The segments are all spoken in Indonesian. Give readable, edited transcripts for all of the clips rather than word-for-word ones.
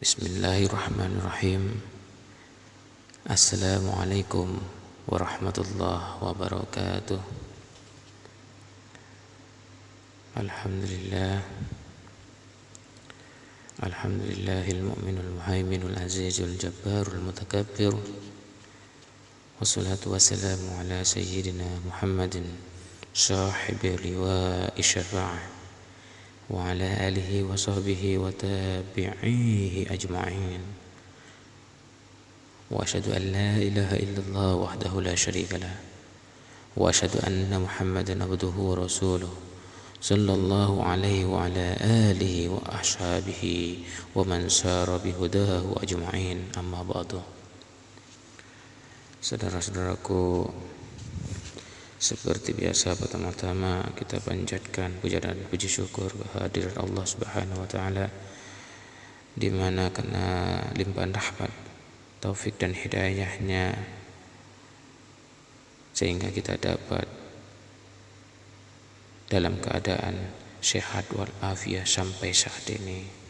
Bismillahirrahmanirrahim. Assalamualaikum warahmatullahi wabarakatuh. Alhamdulillah. Alhamdulillahil mu'minul muhaiminul azizul jabbarul mutakabbir. Wassalatu wassalamu ala sayyidina Muhammadin sahibi liwa'i syafa'ah wa ala alihi wa sahbihi wa tabi'ihi ajma'in. Wa asyhadu an la ilaha illallah wahdahu la syarika lah. Wa asyhadu anna Muhammadan abduhu wa rasuluh sallallahu alaihi wa ala alihi wa ashabihi wa man sara bihudahu ajma'in. Amma ba'du. Saudara-saudaraku, seperti biasa, pertama-tama kita panjatkan puja dan puji syukur kehadirat Allah Subhanahu wa taala, di mana karena limpahan rahmat, taufik dan hidayahnya sehingga kita dapat dalam keadaan sehat walafiat sampai saat ini.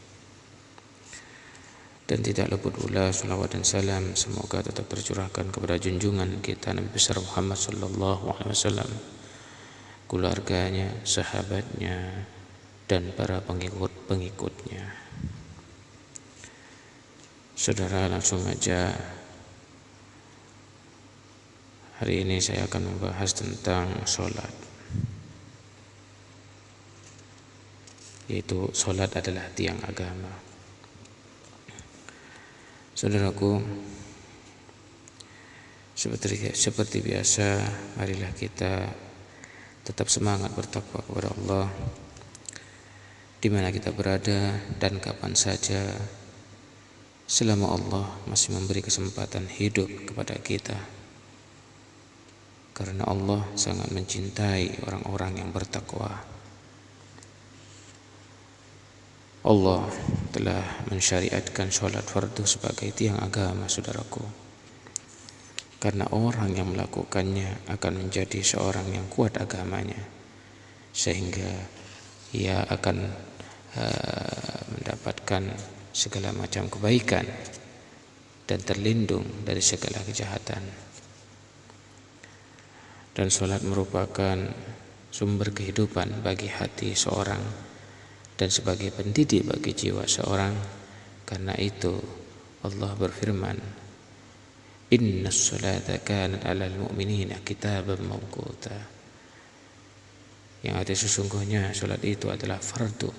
Dan tidak luput pula salawat dan salam semoga tetap tercurahkan kepada junjungan kita Nabi besar Muhammad sallallahu alaihi wasallam, keluarganya, sahabatnya, dan para pengikut-pengikutnya. Saudara, langsung aja. Hari ini saya akan membahas tentang sholat, yaitu sholat adalah tiang agama. Saudaraku, seperti biasa, marilah kita tetap semangat bertakwa kepada Allah di mana kita berada dan kapan saja, selama Allah masih memberi kesempatan hidup kepada kita, karena Allah sangat mencintai orang-orang yang bertakwa. Allah telah mensyariatkan sholat fardu sebagai tiang agama, saudaraku, karena orang yang melakukannya akan menjadi seorang yang kuat agamanya, sehingga ia akan mendapatkan segala macam kebaikan dan terlindung dari segala kejahatan. Dan sholat merupakan sumber kehidupan bagi hati seorang dan sebagai pendidik bagi jiwa seorang. Karena itu Allah berfirman, innas sholata kanat 'alal mu'minina kitaban mawquta. Yang arti sesungguhnya sholat itu adalah fardu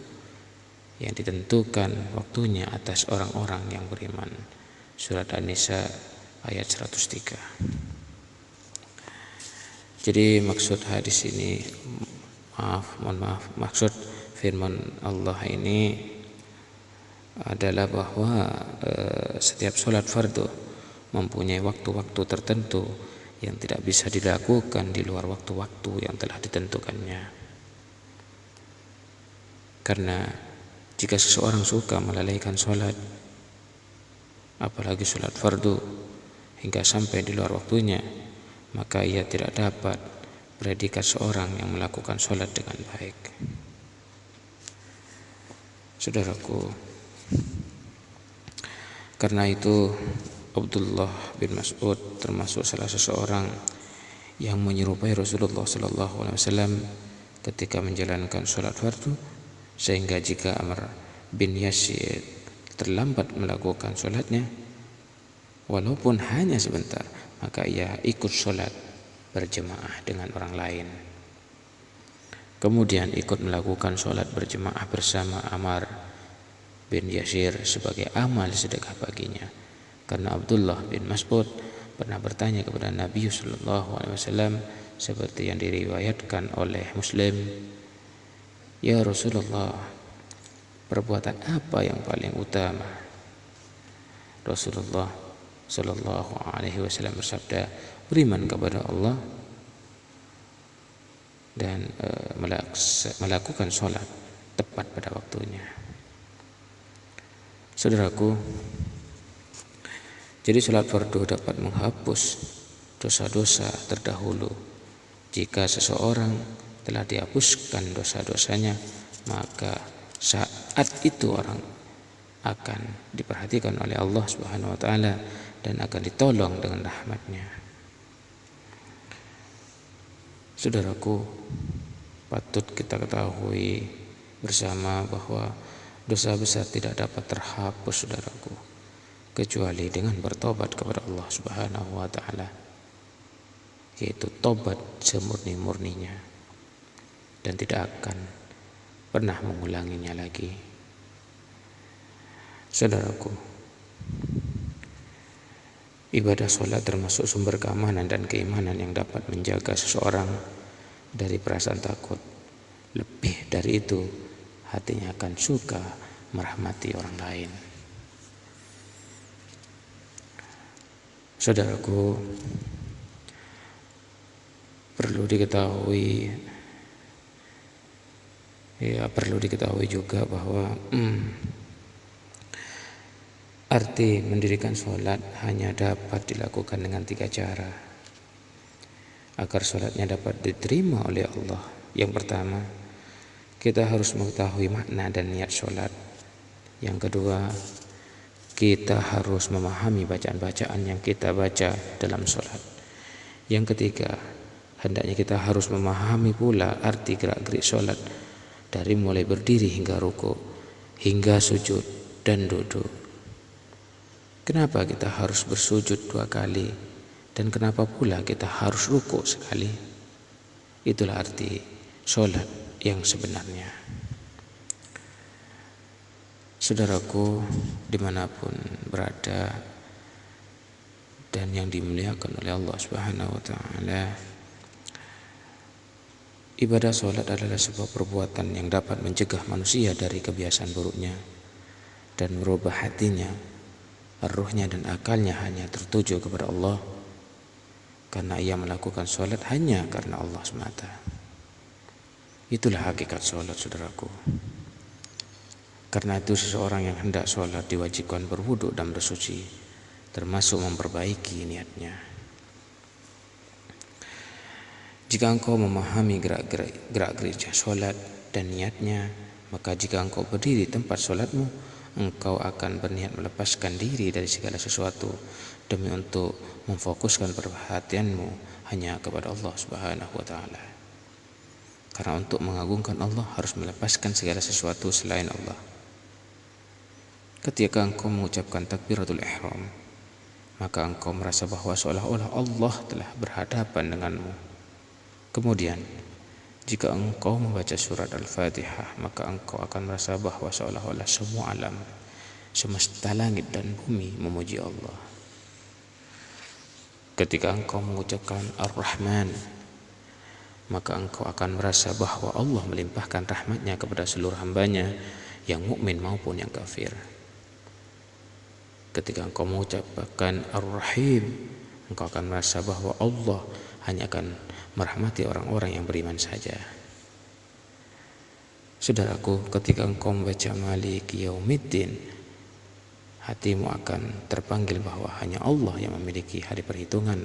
yang ditentukan waktunya atas orang-orang yang beriman. Surat An-Nisa ayat 103. Jadi maksud hadis ini, maksud firman Allah ini adalah bahwa setiap sholat fardu mempunyai waktu-waktu tertentu yang tidak bisa dilakukan di luar waktu-waktu yang telah ditentukannya. Karena jika seseorang suka melalaikan sholat, apalagi sholat fardu, hingga sampai di luar waktunya, maka ia tidak dapat predikat seorang yang melakukan sholat dengan baik. Saudaraku, karena itu Abdullah bin Mas'ud termasuk salah seseorang yang menyerupai Rasulullah sallallahu alaihi wasallam ketika menjalankan sholat fardu, sehingga jika Amr bin Yasir terlambat melakukan sholatnya walaupun hanya sebentar, maka ia ikut sholat berjemaah dengan orang lain, kemudian ikut melakukan sholat berjemaah bersama Ammar bin Yasir sebagai amal sedekah baginya. Karena Abdullah bin Mas'ud pernah bertanya kepada Nabi sallallahu alaihi wasallam seperti yang diriwayatkan oleh Muslim, ya Rasulullah, perbuatan apa yang paling utama? Rasulullah sallallahu alaihi wasallam bersabda, beriman kepada Allah dan melakukan sholat tepat pada waktunya. Saudaraku, jadi sholat fardu dapat menghapus dosa-dosa terdahulu. Jika seseorang telah dihapuskan dosa-dosanya, maka saat itu orang akan diperhatikan oleh Allah Subhanahu wa taala dan akan ditolong dengan rahmat-Nya. Saudaraku, patut kita ketahui bersama bahwa dosa besar tidak dapat terhapus, saudaraku, kecuali dengan bertobat kepada Allah Subhanahu wa taala, yaitu tobat semurni-murninya dan tidak akan pernah mengulanginya lagi. Saudaraku, ibadah sholat termasuk sumber keamanan dan keimanan yang dapat menjaga seseorang dari perasaan takut. Lebih dari itu, hatinya akan suka merahmati orang lain. Saudaraku, perlu diketahui juga bahwa arti mendirikan sholat hanya dapat dilakukan dengan 3 cara agar sholatnya dapat diterima oleh Allah. Yang pertama, kita harus mengetahui makna dan niat sholat. Yang kedua, kita harus memahami bacaan-bacaan yang kita baca dalam sholat. Yang ketiga, hendaknya kita harus memahami pula arti gerak-gerik sholat dari mulai berdiri hingga ruku, hingga sujud dan duduk. Kenapa kita harus bersujud 2 kali dan kenapa pula kita harus ruku sekali? Itulah arti sholat yang sebenarnya. Saudaraku, dimanapun berada dan yang dimuliakan oleh Allah Subhanahu wa taala, ibadah sholat adalah sebuah perbuatan yang dapat mencegah manusia dari kebiasaan buruknya dan merubah hatinya, ruhnya dan akalnya hanya tertuju kepada Allah, karena ia melakukan sholat hanya karena Allah semata. Itulah hakikat sholat, saudaraku. Karena itu seseorang yang hendak sholat diwajibkan berwudu dan bersuci, termasuk memperbaiki niatnya. Jika engkau memahami gerak-gerik sholat dan niatnya, maka jika engkau berdiri di tempat sholatmu, engkau akan berniat melepaskan diri dari segala sesuatu demi untuk memfokuskan perhatianmu hanya kepada Allah Subhanahu wa taala. Karena untuk mengagungkan Allah harus melepaskan segala sesuatu selain Allah. Ketika engkau mengucapkan takbiratul ihram, maka engkau merasa bahwa seolah-olah Allah telah berhadapan denganmu. Kemudian, jika engkau membaca surat Al-Fatihah, maka engkau akan merasa bahwa seolah-olah semua alam, semesta langit dan bumi memuji Allah. Ketika engkau mengucapkan Ar-Rahman, maka engkau akan merasa bahwa Allah melimpahkan rahmatnya kepada seluruh hambanya, yang mukmin maupun yang kafir. Ketika engkau mengucapkan Ar-Rahim, engkau akan merasa bahwa Allah hanya akan merahmati orang-orang yang beriman saja. Saudaraku, ketika engkau membaca Maliki Yaumiddin, hatimu akan terpanggil bahwa hanya Allah yang memiliki hari perhitungan.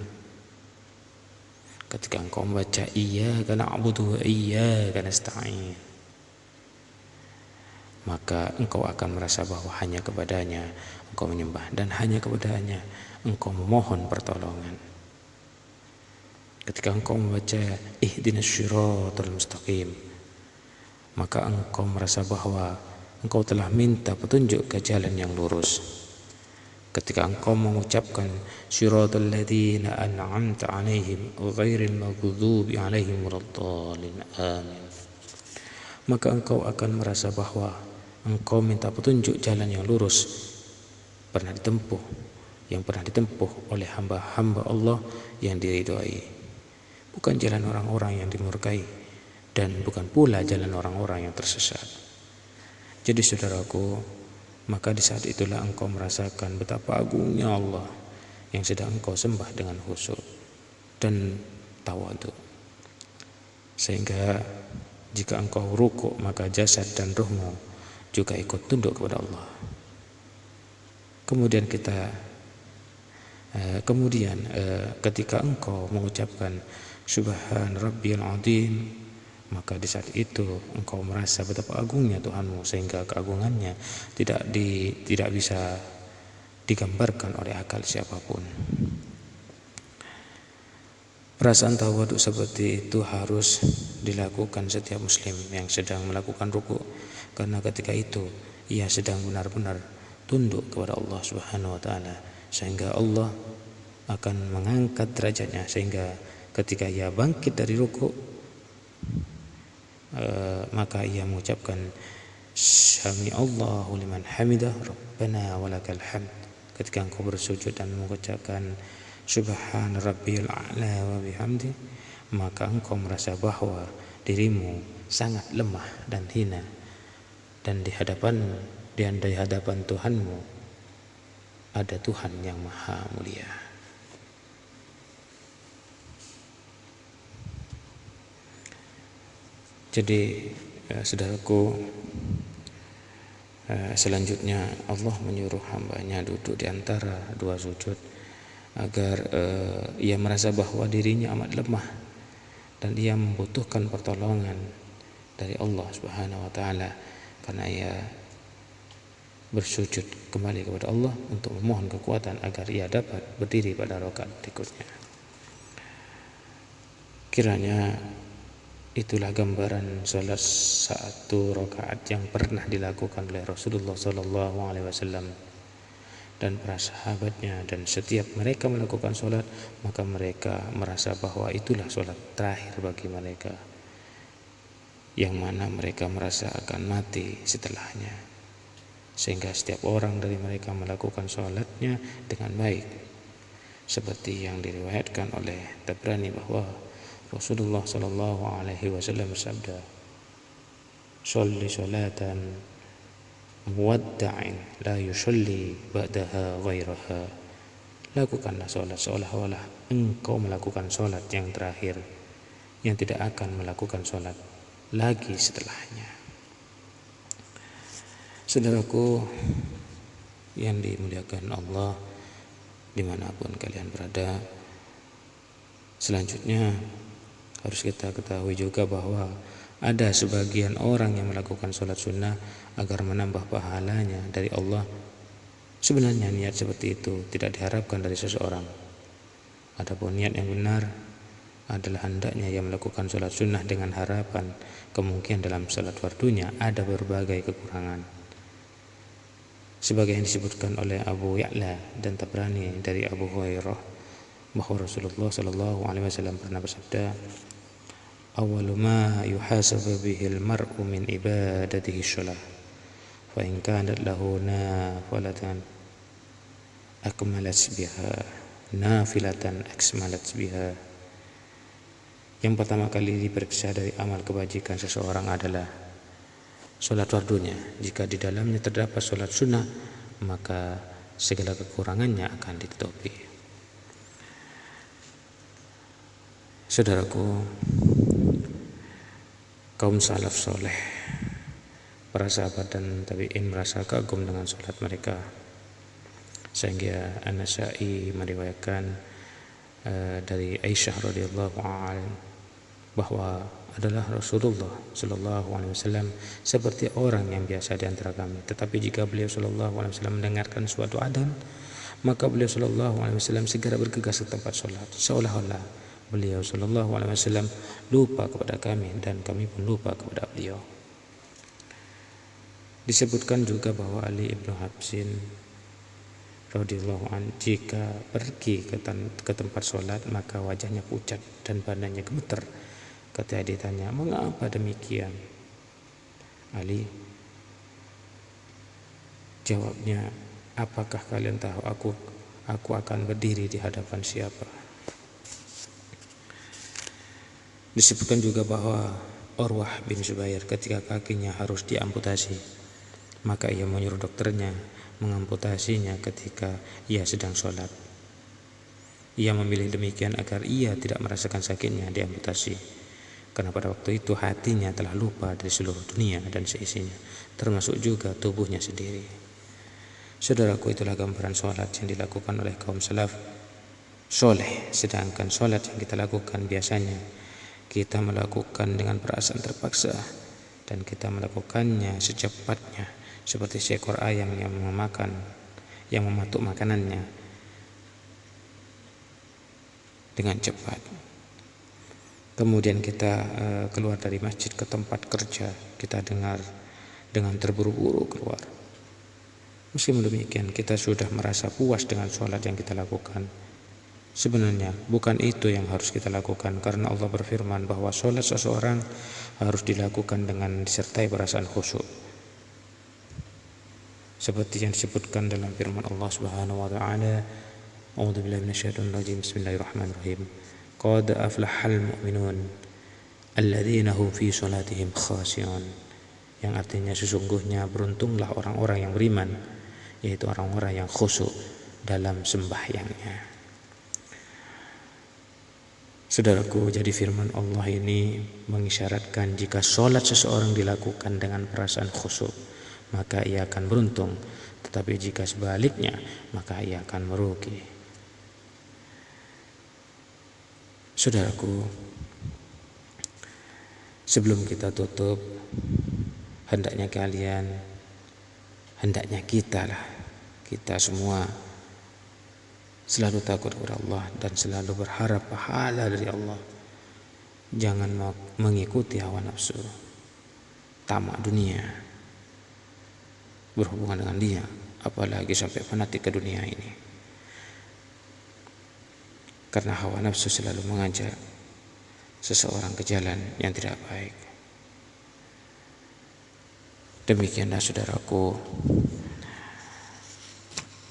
Ketika engkau membaca Iyyaka na'budu wa iyyaka nasta'in, maka engkau akan merasa bahwa hanya kepadanya engkau menyembah dan hanya kepadanya engkau memohon pertolongan. Ketika engkau membaca Ihdinas Shiratal Mustaqim, maka engkau merasa bahwa engkau telah minta petunjuk ke jalan yang lurus. Ketika engkau mengucapkan Shiratal ladzina an'amta 'alaihim ghairil maghdubi 'alaihim waladdallin amin, maka engkau akan merasa bahwa engkau minta petunjuk jalan yang lurus yang pernah ditempuh oleh hamba-hamba Allah yang diridhai, bukan jalan orang-orang yang dimurkai dan bukan pula jalan orang-orang yang tersesat. Jadi saudaraku, maka di saat itulah engkau merasakan betapa agungnya Allah yang sedang engkau sembah dengan khusyuk dan tawadhu. Sehingga jika engkau rukuk, maka jasad dan ruhmu juga ikut tunduk kepada Allah. Kemudian ketika engkau mengucapkan Subhan Rabbiyal Azim, maka di saat itu engkau merasa betapa agungnya Tuhanmu, sehingga keagungannya tidak bisa digambarkan oleh akal siapapun. Perasaan tawadhu seperti itu harus dilakukan setiap muslim yang sedang melakukan ruku, karena ketika itu ia sedang benar-benar tunduk kepada Allah Subhanahu wa taala, sehingga Allah akan mengangkat derajatnya, sehingga ketika ia bangkit dari ruku maka ia mengucapkan Sami Allahu liman hamidah Rabbana walakal hamd. Ketika engkau bersujud dan mengucapkan Subhana rabbiyal a'la wa bihamdi, maka engkau merasa bahwa dirimu sangat lemah dan hina, dan di hadapan Tuhanmu ada Tuhan yang maha mulia. Jadi saudaraku, selanjutnya Allah menyuruh hambanya duduk di antara dua sujud agar ia merasa bahwa dirinya amat lemah dan ia membutuhkan pertolongan dari Allah Subhanahu wa taala, karena ia bersujud kembali kepada Allah untuk memohon kekuatan agar ia dapat berdiri pada rakaat berikutnya. Kiranya itulah gambaran salat satu rakaat yang pernah dilakukan oleh Rasulullah SAW dan para sahabatnya, dan setiap mereka melakukan sholat maka mereka merasa bahwa itulah sholat terakhir bagi mereka, yang mana mereka merasa akan mati setelahnya, sehingga setiap orang dari mereka melakukan sholatnya dengan baik, seperti yang diriwayatkan oleh Tabrani bahwa Rasulullah SAW bersabda, "Sholli sholatan muwadda'in la yusalli ba'daha ghairaha." Lakukanlah sholat seolah-olah engkau melakukan sholat yang terakhir, yang tidak akan melakukan sholat lagi setelahnya. Saudaraku yang dimuliakan Allah dimanapun kalian berada, selanjutnya harus kita ketahui juga bahwa ada sebagian orang yang melakukan sholat sunnah agar menambah pahalanya dari Allah. Sebenarnya niat seperti itu tidak diharapkan dari seseorang. Adapun niat yang benar adalah hendaknya ia melakukan sholat sunnah dengan harapan kemungkinan dalam sholat fardunya ada berbagai kekurangan, sebagai yang disebutkan oleh Abu Ya'la dan Tabrani dari Abu Hurairah bahwa Rasulullah SAW pernah bersabda, "Awwalu ma yuhasabu bihil mar'u min ibadatihi shalah, fa in kanat lahu nafilatan akmalat biha." Yang pertama kali diperiksa dari amal kebajikan seseorang adalah sholat fardunya. Jika di dalamnya terdapat sholat sunnah, maka segala kekurangannya akan ditutupi. Saudaraku, kaum salaf soleh, para sahabat dan tabi'in merasa kagum dengan sholat mereka, sehingga An-Nasa'i meriwayatkan dari Aisyah radhiyallahu anha bahwa adalah Rasulullah sallallahu alaihi wasallam seperti orang yang biasa di antara kami, tetapi jika beliau sallallahu alaihi wasallam mendengarkan suatu adzan, maka beliau sallallahu alaihi wasallam segera bergegas ke tempat sholat, seolah-olah beliau sallallahu alaihi wasallam lupa kepada kami dan kami pun lupa kepada beliau. Disebutkan juga bahwa Ali ibnu Habsin radhiyallahu anhu jika pergi ke tempat sholat maka wajahnya pucat dan badannya gemeter. Ketika ditanya, "Mengapa demikian?" Ali jawabnya, "Apakah kalian tahu aku akan berdiri di hadapan siapa?" Disebutkan juga bahwa Urwah bin Zubair ketika kakinya harus diamputasi, maka ia menyuruh dokternya mengamputasinya ketika ia sedang sholat. Ia memilih demikian agar ia tidak merasakan sakitnya diamputasi, karena pada waktu itu hatinya telah lupa dari seluruh dunia dan seisinya, termasuk juga tubuhnya sendiri. Saudaraku, itulah gambaran sholat yang dilakukan oleh kaum salaf soleh. Sedangkan sholat yang kita lakukan biasanya kita melakukan dengan perasaan terpaksa, dan kita melakukannya secepatnya seperti seekor ayam yang mematuk makanannya dengan cepat. Kemudian kita keluar dari masjid ke tempat kerja, kita dengar dengan terburu-buru keluar. Meskipun demikian, kita sudah merasa puas dengan sholat yang kita lakukan. Sebenarnya bukan itu yang harus kita lakukan, karena Allah berfirman bahwa sholat seseorang harus dilakukan dengan disertai perasaan khusyuk, seperti yang disebutkan dalam firman Allah Subhanahu wa taala, A'udzubillahi minasyaitonir rajim, bismillahirrahmanirrahim. Qad aflahal mu'minun alladzina hum fi sholatihim khashi'un. Yang artinya sesungguhnya beruntunglah orang-orang yang beriman, yaitu orang-orang yang khusyuk dalam sembahyangnya. Saudaraku, jadi firman Allah ini mengisyaratkan jika sholat seseorang dilakukan dengan perasaan khusyuk, maka ia akan beruntung. Tetapi jika sebaliknya, maka ia akan merugi. Saudaraku, sebelum kita tutup, hendaknya kita semua selalu takut kepada Allah dan selalu berharap pahala dari Allah. Jangan mengikuti hawa nafsu, tamak dunia, berhubungan dengan dia, apalagi sampai fanatik ke dunia ini. Karena hawa nafsu selalu mengajak seseorang ke jalan yang tidak baik. Demikianlah saudaraku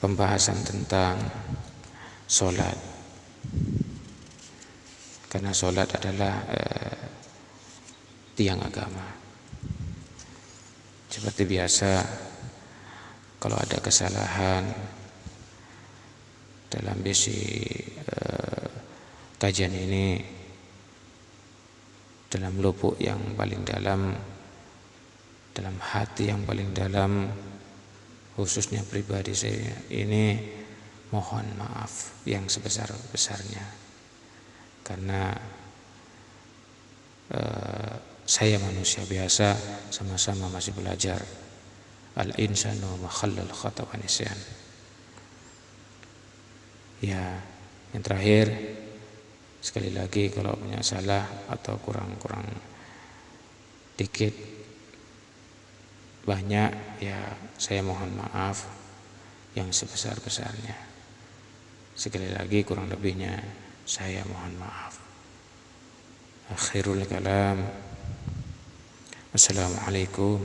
pembahasan tentang sholat. Karena sholat adalah tiang agama. Seperti biasa, kalau ada kesalahan dalam bisi kajian ini, dalam lubuk yang paling dalam, dalam hati yang paling dalam, khususnya pribadi saya ini, mohon maaf yang sebesar-besarnya, karena saya manusia biasa, sama-sama masih belajar. Al-insanu makhallal khata wa nisyan. Ya, yang terakhir, sekali lagi kalau punya salah atau kurang dikit banyak, ya saya mohon maaf yang sebesar-besarnya. Sekali lagi kurang lebihnya saya mohon maaf. Akhirul kalam, assalamualaikum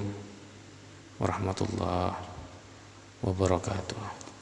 warahmatullahi wabarakatuh.